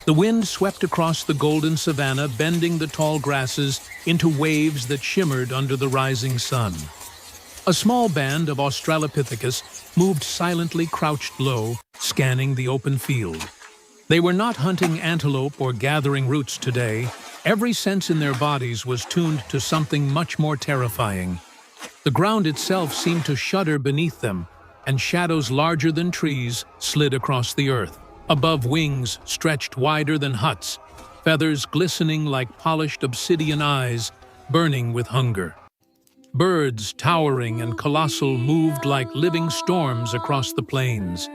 The wind swept across the golden savanna, bending the tall grasses into waves that shimmered under the rising sun. A small band of Australopithecus moved silently, crouched low, scanning the open field. They were not hunting antelope or gathering roots today. Every sense in their bodies was tuned to something much more terrifying. The ground itself seemed to shudder beneath them, and shadows larger than trees slid across the earth. Above, wings stretched wider than huts, feathers glistening like polished obsidian eyes, burning with hunger. Birds, towering and colossal, moved like living storms across the plains.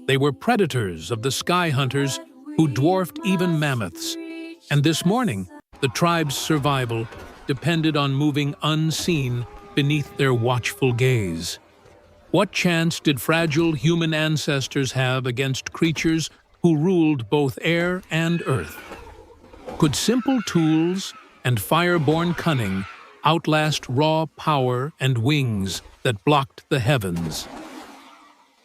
They were predators of the sky hunters who dwarfed even mammoths. And this morning, the tribe's survival depended on moving unseen beneath their watchful gaze. What chance did fragile human ancestors have against creatures who ruled both air and earth? Could simple tools and fire-born cunning outlast raw power and wings that blocked the heavens?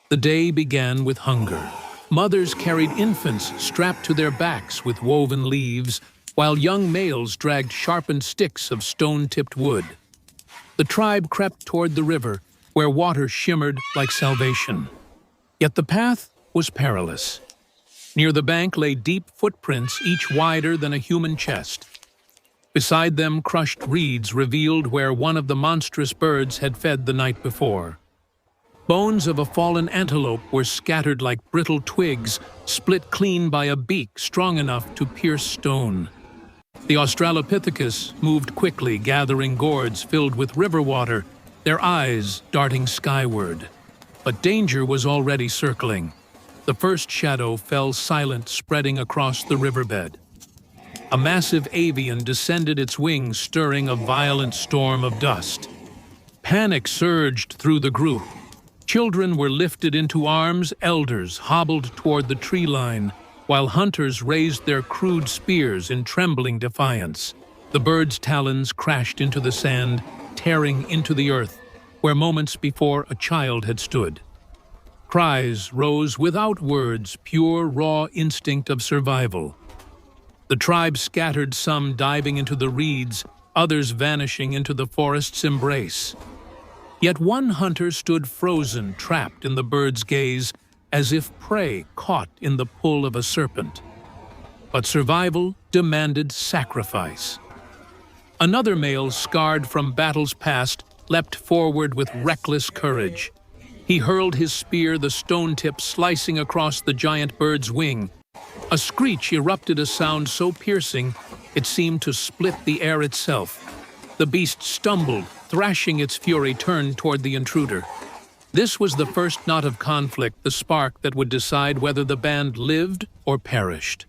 The day began with hunger. Mothers carried infants strapped to their backs with woven leaves, while young males dragged sharpened sticks of stone-tipped wood. The tribe crept toward the river, where water shimmered like salvation. Yet the path was perilous. Near the bank lay deep footprints, each wider than a human chest. Beside them, crushed reeds revealed where one of the monstrous birds had fed the night before. Bones of a fallen antelope were scattered like brittle twigs, split clean by a beak strong enough to pierce stone. The Australopithecus moved quickly, gathering gourds filled with river water, their eyes darting skyward. But danger was already circling. The first shadow fell silent, spreading across the riverbed. A massive avian descended its wings, stirring a violent storm of dust. Panic surged through the group. Children were lifted into arms, elders hobbled toward the tree line, while hunters raised their crude spears in trembling defiance. The bird's talons crashed into the sand, tearing into the earth, where moments before a child had stood. Cries rose without words, pure, raw instinct of survival. The tribe scattered, some diving into the reeds, others vanishing into the forest's embrace. Yet one hunter stood frozen, trapped in the bird's gaze, as if prey caught in the pull of a serpent. But survival demanded sacrifice. Another male, scarred from battles past, leapt forward with reckless courage. He hurled his spear, the stone tip slicing across the giant bird's wing. A screech erupted, a sound so piercing it seemed to split the air itself. The beast stumbled, thrashing its fury turned toward the intruder. This was the first knot of conflict, the spark that would decide whether the band lived or perished.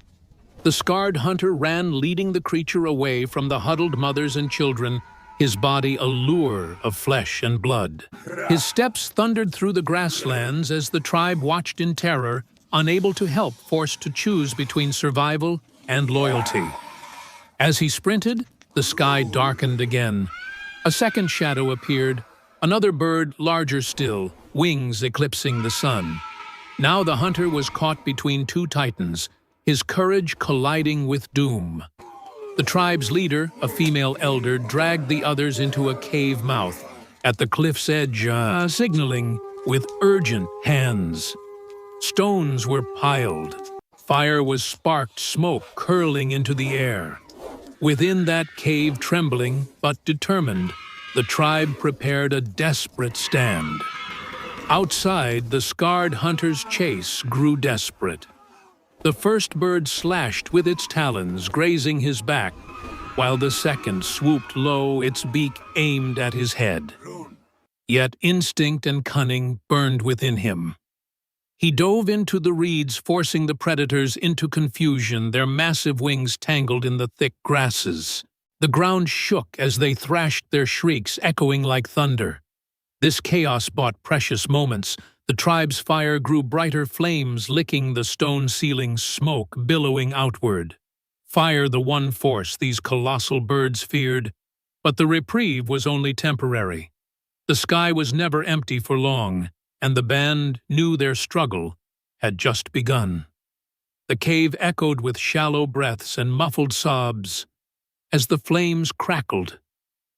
The scarred hunter ran, leading the creature away from the huddled mothers and children, his body a lure of flesh and blood. His steps thundered through the grasslands as the tribe watched in terror, unable to help, forced to choose between survival and loyalty. As he sprinted, the sky darkened again. A second shadow appeared, another bird larger still, wings eclipsing the sun. Now the hunter was caught between two titans, his courage colliding with doom. The tribe's leader, a female elder, dragged the others into a cave mouth, at the cliff's edge, signaling with urgent hands. Stones were piled. Fire was sparked, smoke curling into the air. Within that cave, trembling but determined, the tribe prepared a desperate stand. Outside, the scarred hunter's chase grew desperate. The first bird slashed with its talons, grazing his back, while the second swooped low, its beak aimed at his head. Yet instinct and cunning burned within him. He dove into the reeds, forcing the predators into confusion, their massive wings tangled in the thick grasses. The ground shook as they thrashed, their shrieks echoing like thunder. This chaos bought precious moments. The tribe's fire grew brighter flames, licking the stone ceiling, smoke billowing outward. Fire, the one force these colossal birds feared, but the reprieve was only temporary. The sky was never empty for long, and the band knew their struggle had just begun. The cave echoed with shallow breaths and muffled sobs as the flames crackled,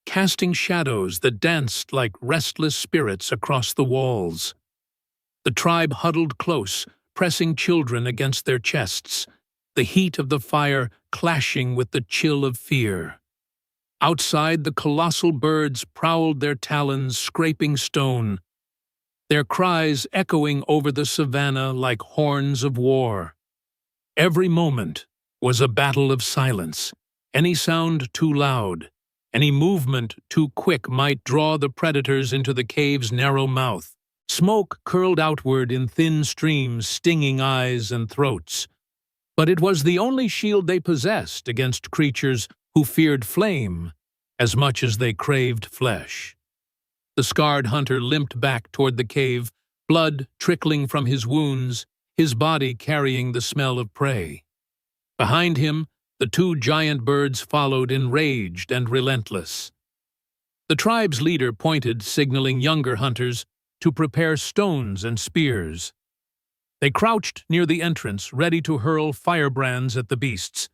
casting shadows that danced like restless spirits across the walls. The tribe huddled close, pressing children against their chests, the heat of the fire clashing with the chill of fear. Outside, the colossal birds prowled their talons, scraping stone, their cries echoing over the savanna like horns of war. Every moment was a battle of silence. Any sound too loud, any movement too quick might draw the predators into the cave's narrow mouth. Smoke curled outward in thin streams, stinging eyes and throats. But it was the only shield they possessed against creatures who feared flame as much as they craved flesh. The scarred hunter limped back toward the cave, blood trickling from his wounds, his body carrying the smell of prey. Behind him, the two giant birds followed, enraged and relentless. The tribe's leader pointed, signaling younger hunters to prepare stones and spears. They crouched near the entrance, ready to hurl firebrands at the beasts.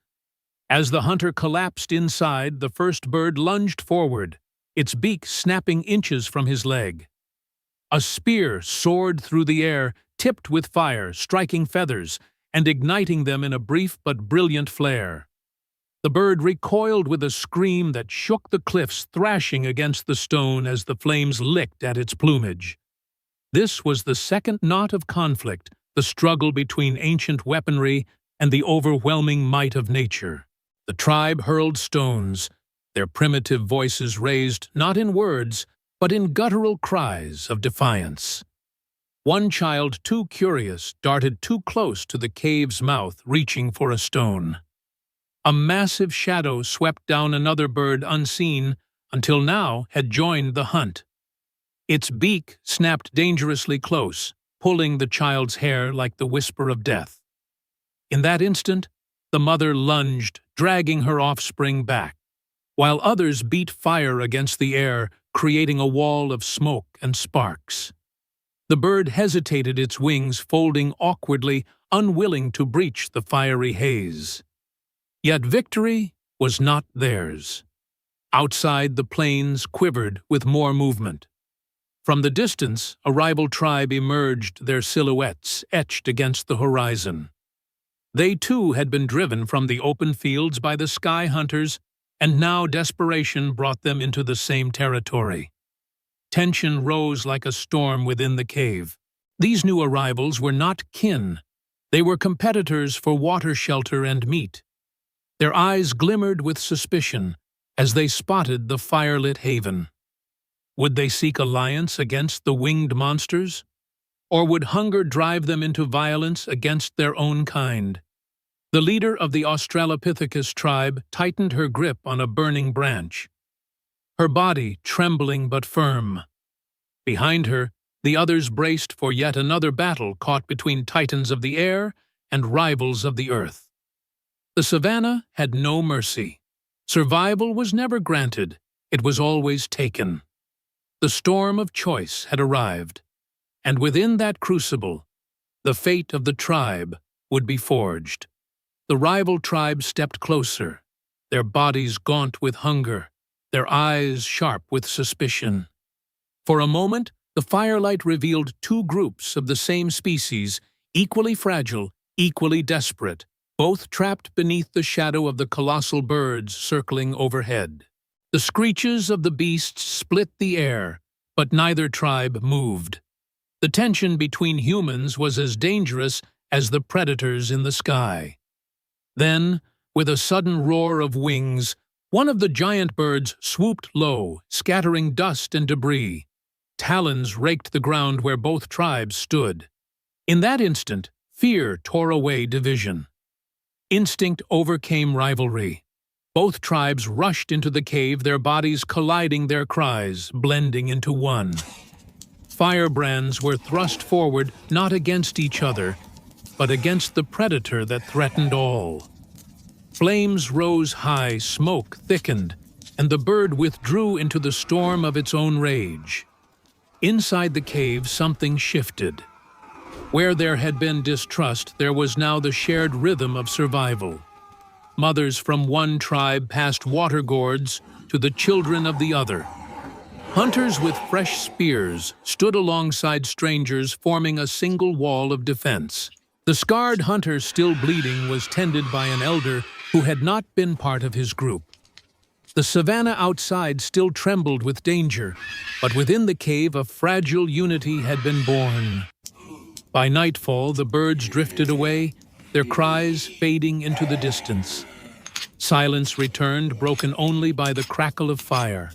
As the hunter collapsed inside, the first bird lunged forward, its beak snapping inches from his leg. A spear soared through the air, tipped with fire, striking feathers, and igniting them in a brief but brilliant flare. The bird recoiled with a scream that shook the cliffs, thrashing against the stone as the flames licked at its plumage. This was the second knot of conflict, the struggle between ancient weaponry and the overwhelming might of nature. The tribe hurled stones, their primitive voices raised not in words, but in guttural cries of defiance. One child, too curious, darted too close to the cave's mouth, reaching for a stone. A massive shadow swept down another bird unseen, until now had joined the hunt. Its beak snapped dangerously close, pulling the child's hair like the whisper of death. In that instant, the mother lunged, dragging her offspring back, while others beat fire against the air, creating a wall of smoke and sparks. The bird hesitated, its wings folding awkwardly, unwilling to breach the fiery haze. Yet victory was not theirs. Outside, the plains quivered with more movement. From the distance, a rival tribe emerged, their silhouettes etched against the horizon. They too had been driven from the open fields by the sky hunters, and now desperation brought them into the same territory. Tension rose like a storm within the cave. These new arrivals were not kin. They were competitors for water, shelter, and meat. Their eyes glimmered with suspicion as they spotted the firelit haven. Would they seek alliance against the winged monsters? Or would hunger drive them into violence against their own kind? The leader of the Australopithecus tribe tightened her grip on a burning branch, her body trembling but firm. Behind her, the others braced for yet another battle caught between titans of the air and rivals of the earth. The savanna had no mercy. Survival was never granted, it was always taken. The storm of choice had arrived, and within that crucible, the fate of the tribe would be forged. The rival tribes stepped closer, their bodies gaunt with hunger, their eyes sharp with suspicion. For a moment, the firelight revealed two groups of the same species, equally fragile, equally desperate, both trapped beneath the shadow of the colossal birds circling overhead. The screeches of the beasts split the air, but neither tribe moved. The tension between humans was as dangerous as the predators in the sky. Then, with a sudden roar of wings, one of the giant birds swooped low, scattering dust and debris. Talons raked the ground where both tribes stood. In that instant, fear tore away division. Instinct overcame rivalry. Both tribes rushed into the cave, their bodies colliding, their cries blending into one. Firebrands were thrust forward not against each other, but against the predator that threatened all. Flames rose high, smoke thickened, and the bird withdrew into the storm of its own rage. Inside the cave, something shifted. Where there had been distrust, there was now the shared rhythm of survival. Mothers from one tribe passed water gourds to the children of the other. Hunters with fresh spears stood alongside strangers, forming a single wall of defense. The scarred hunter, still bleeding, was tended by an elder who had not been part of his group. The savanna outside still trembled with danger, but within the cave a fragile unity had been born. By nightfall, the birds drifted away, their cries fading into the distance. Silence returned, broken only by the crackle of fire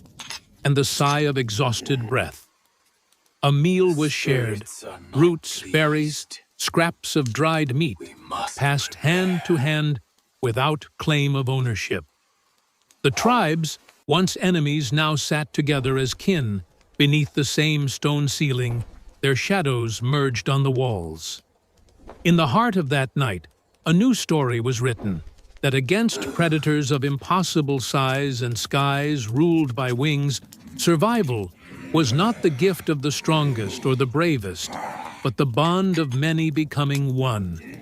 and the sigh of exhausted breath. A meal was shared. Roots, berries, scraps of dried meat passed hand to hand without claim of ownership. The tribes, once enemies, now sat together as kin beneath the same stone ceiling, their shadows merged on the walls. In the heart of that night, a new story was written, that against predators of impossible size and skies ruled by wings, survival was not the gift of the strongest or the bravest, but the bond of many becoming one.